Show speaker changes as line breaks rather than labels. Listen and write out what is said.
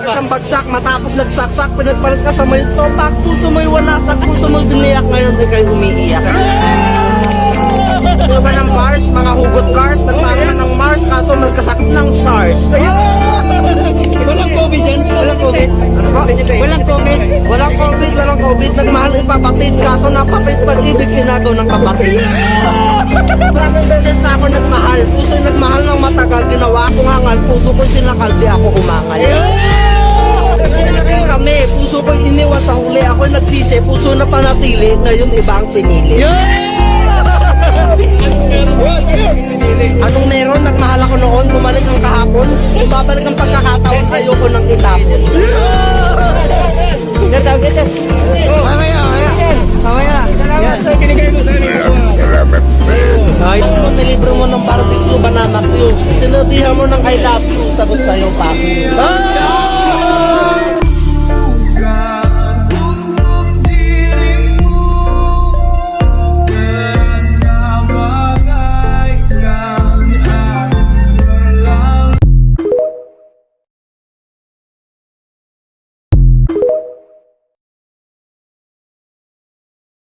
isang bagsak, matapos nagsaksak, pinagpalit ka sa may topak, puso mo'y wanasak, puso mo'y biniyak, ngayon di kayo umiiyak. Diba ng Mars, mga hugot cars, nagmamahan ng Mars, kaso nagkasakit ng SARS.
Walang COVID yan? Walang COVID?
Ano ba?
Walang COVID?
Walang COVID, nagmahal ipapatid, kaso napatid pag-ibig inagaw ng kapatid. Maraming beses na ako nagmahal, puso nagmahal ng matagal, ginawa akong hangal, puso ko'y sinakal, di ako umangal. Naging kami, puso ko'y iniwan sa huli, ako'y nagsisi, puso na panatili, ngayon iba ang pinili. Anong meron? Nagmahal ako noon, bumalik ang kahapon, babalik ang pagkakataon, ayoko ng itapon. Mamaya. Salamat sa binigay mo sa amin.
Salamat.
Kahit mo nilibre mo ng barbecue, banana Q, sinadihan mo ng I love you, sagot sa'yo, papi.